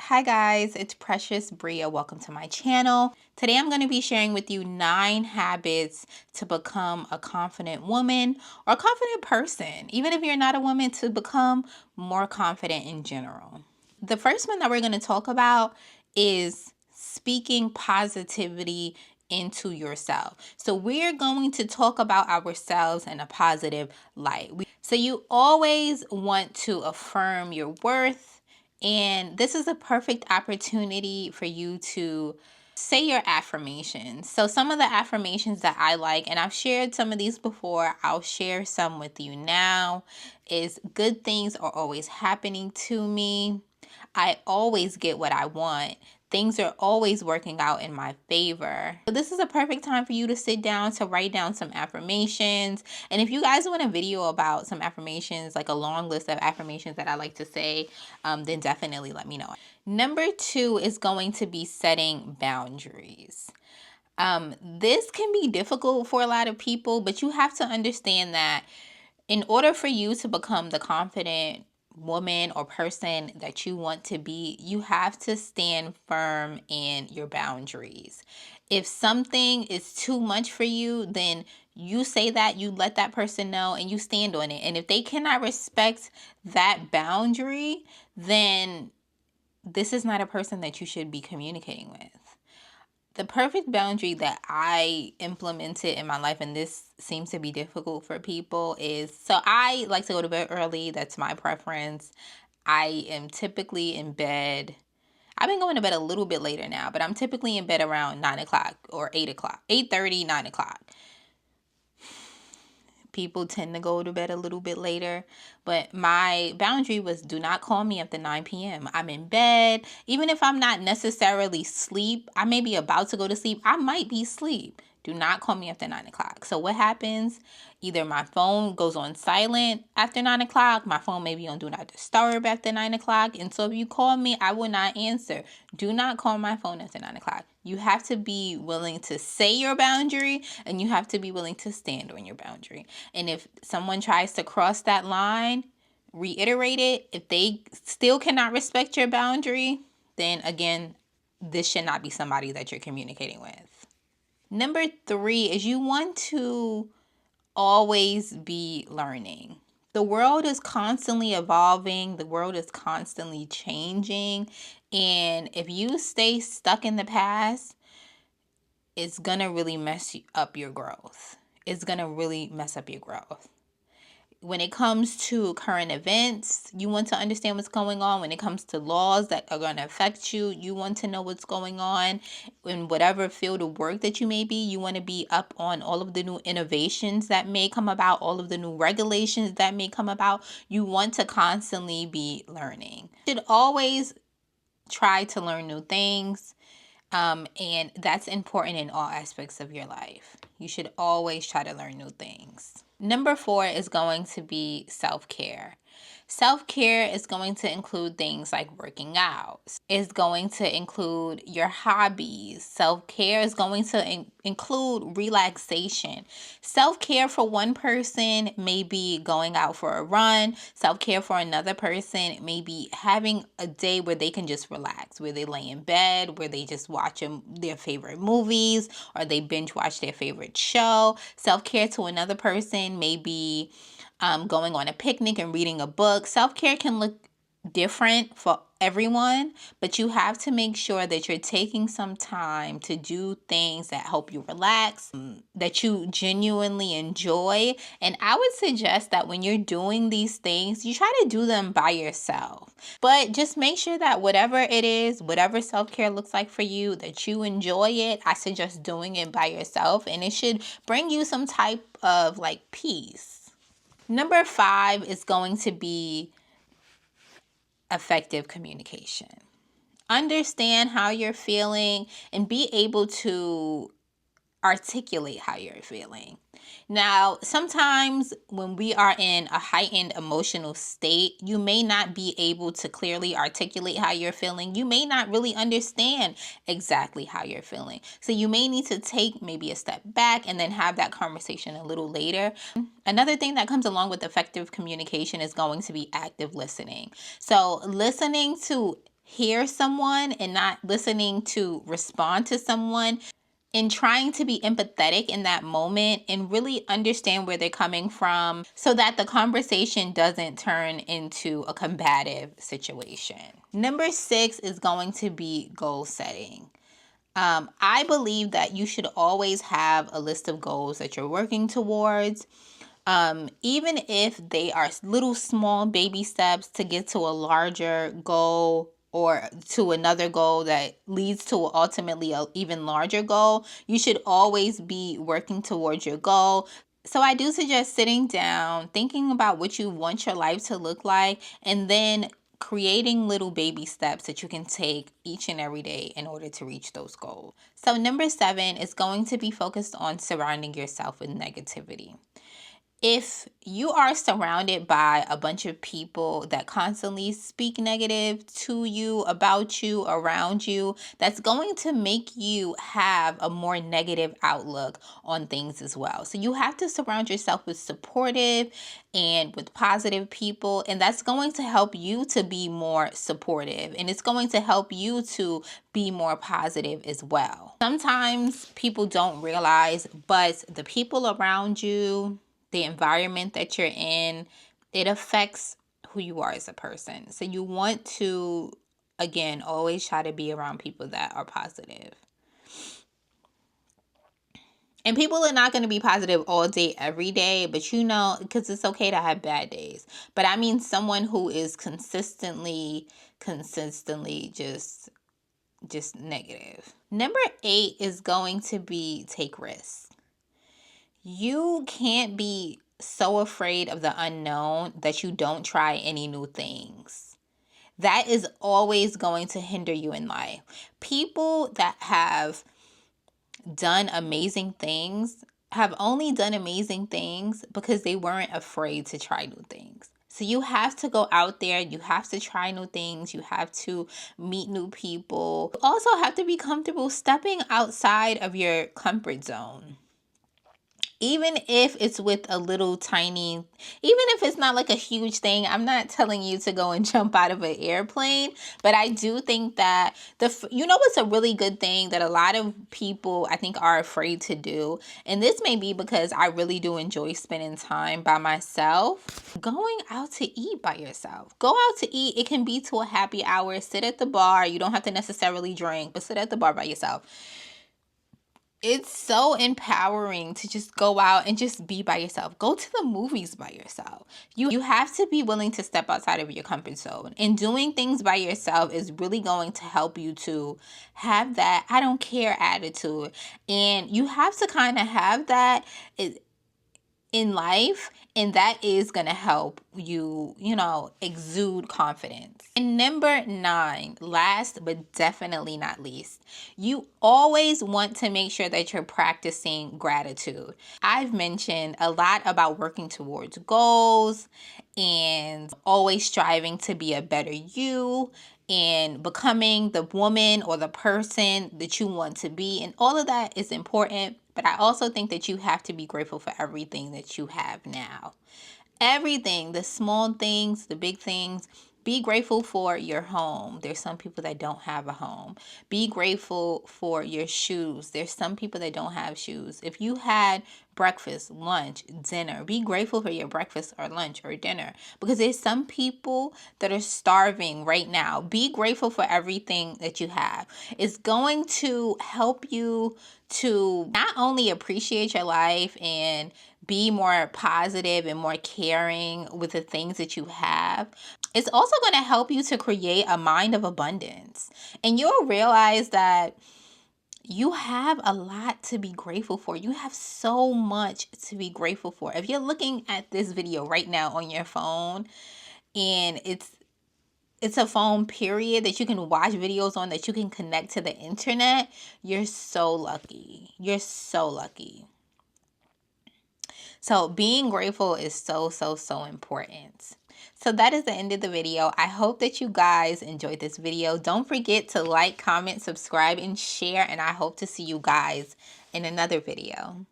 Hi guys, it's Precious Bria. Welcome to my channel. Today I'm going to be sharing with you 9 habits to become a confident woman or a confident person, even if you're not a woman, to become more confident in general. The first one that we're going to talk about is speaking positivity into yourself. So we're going to talk about ourselves in a positive light. So you always want to affirm your worth, and this is a perfect opportunity for you to say your affirmations. So some of the affirmations that I like, and I've shared some of these before, I'll share some with you now, is good things are always happening to me. I always get what I want. Things are always working out in my favor. So this is a perfect time for you to sit down to write down some affirmations. And if you guys want a video about some affirmations, like a long list of affirmations that I like to say, then definitely let me know. Number 2 is going to be setting boundaries. This can be difficult for a lot of people, but you have to understand that in order for you to become the confident woman or person that you want to be, you have to stand firm in your boundaries. If something is too much for you, then you say that, you let that person know, and you stand on it. And if they cannot respect that boundary, then this is not a person that you should be communicating with. The perfect boundary that I implemented in my life, and this seems to be difficult for people, is so I like to go to bed early. That's my preference. I am typically in bed. I've been going to bed a little bit later now, but I'm typically in bed around 9 o'clock or 8 o'clock, 8:30, 9 o'clock. People tend to go to bed a little bit later, but my boundary was do not call me after 9 p.m. I'm in bed. Even if I'm not necessarily asleep, I may be about to go to sleep. I might be asleep. Do not call me after 9 o'clock. So what happens? Either my phone goes on silent after 9 o'clock. My phone may be on do not disturb after 9 o'clock. And so if you call me, I will not answer. Do not call my phone after 9 o'clock. You have to be willing to say your boundary, and you have to be willing to stand on your boundary. And if someone tries to cross that line, reiterate it. If they still cannot respect your boundary, then again, this should not be somebody that you're communicating with. Number 3 is you want to always be learning. The world is constantly evolving. The world is constantly changing. And if you stay stuck in the past, it's going to really mess up your growth. It's going to really mess up your growth. When it comes to current events, you want to understand what's going on. When it comes to laws that are going to affect you, you want to know what's going on. In whatever field of work that you may be, you want to be up on all of the new innovations that may come about, all of the new regulations that may come about. You want to constantly be learning. You should always try to learn new things. And that's important in all aspects of your life. You should always try to learn new things. Number 4 is going to be self-care. Self-care is going to include things like working out. It's going to include your hobbies. Self-care is going to include relaxation. Self-care for one person may be going out for a run. Self-care for another person may be having a day where they can just relax, where they lay in bed, where they just watch their favorite movies, or they binge watch their favorite show. Self-care to another person may be going on a picnic and reading a book. Self-care can look different for everyone, but you have to make sure that you're taking some time to do things that help you relax, that you genuinely enjoy. And I would suggest that when you're doing these things, you try to do them by yourself. But just make sure that whatever it is, whatever self-care looks like for you, that you enjoy it. I suggest doing it by yourself, and it should bring you some type of like peace. Number 5 is going to be effective communication. Understand how you're feeling and be able to articulate how you're feeling. Now, sometimes when we are in a heightened emotional state, you may not be able to clearly articulate how you're feeling. You may not really understand exactly how you're feeling. So you may need to take maybe a step back and then have that conversation a little later. Another thing that comes along with effective communication is going to be active listening. So listening to hear someone and not listening to respond to someone, and trying to be empathetic in that moment and really understand where they're coming from so that the conversation doesn't turn into a combative situation. Number 6 is going to be goal setting. I believe that you should always have a list of goals that you're working towards. Even if they are little small baby steps to get to a larger goal or to another goal that leads to ultimately an even larger goal, you should always be working towards your goal. So I do suggest sitting down, thinking about what you want your life to look like, and then creating little baby steps that you can take each and every day in order to reach those goals. So number 7 is going to be focused on surrounding yourself with negativity. If you are surrounded by a bunch of people that constantly speak negative to you, about you, around you, that's going to make you have a more negative outlook on things as well. So you have to surround yourself with supportive and with positive people, and that's going to help you to be more supportive, and it's going to help you to be more positive as well. Sometimes people don't realize, but the people around you, the environment that you're in, it affects who you are as a person. So you want to, again, always try to be around people that are positive. And people are not going to be positive all day, every day, but because it's okay to have bad days. But I mean someone who is consistently just negative. Number 8 is going to be take risks. You can't be so afraid of the unknown that you don't try any new things. That is always going to hinder you in life. People that have done amazing things have only done amazing things because they weren't afraid to try new things. So you have to go out there, you have to try new things, you have to meet new people. You also have to be comfortable stepping outside of your comfort zone. Even if it's with a little tiny, even if it's not like a huge thing, I'm not telling you to go and jump out of an airplane, but I do think that what's a really good thing that a lot of people I think are afraid to do, and this may be because I really do enjoy spending time by myself, going out to eat by yourself. Go out to eat. It can be to a happy hour. Sit at the bar. You don't have to necessarily drink, but sit at the bar by yourself. It's so empowering to just go out and just be by yourself. Go to the movies by yourself. You have to be willing to step outside of your comfort zone. And doing things by yourself is really going to help you to have that I don't care attitude. And you have to kind of have that in life, and that is going to help you, exude confidence. And number 9, last but definitely not least, you always want to make sure that you're practicing gratitude. I've mentioned a lot about working towards goals and always striving to be a better you and becoming the woman or the person that you want to be. And all of that is important. But I also think that you have to be grateful for everything that you have now. Everything, the small things, the big things. Be grateful for your home. There's some people that don't have a home. Be grateful for your shoes. There's some people that don't have shoes. If you had breakfast, lunch, dinner, be grateful for your breakfast or lunch or dinner, because there's some people that are starving right now. Be grateful for everything that you have. It's going to help you to not only appreciate your life and be more positive and more caring with the things that you have, it's also going to help you to create a mind of abundance. And you'll realize that you have a lot to be grateful for. You have so much to be grateful for. If you're looking at this video right now on your phone, and it's a phone period that you can watch videos on, that you can connect to the internet, you're so lucky. You're so lucky. So being grateful is so, so, so important. So that is the end of the video. I hope that you guys enjoyed this video. Don't forget to like, comment, subscribe, and share. And I hope to see you guys in another video.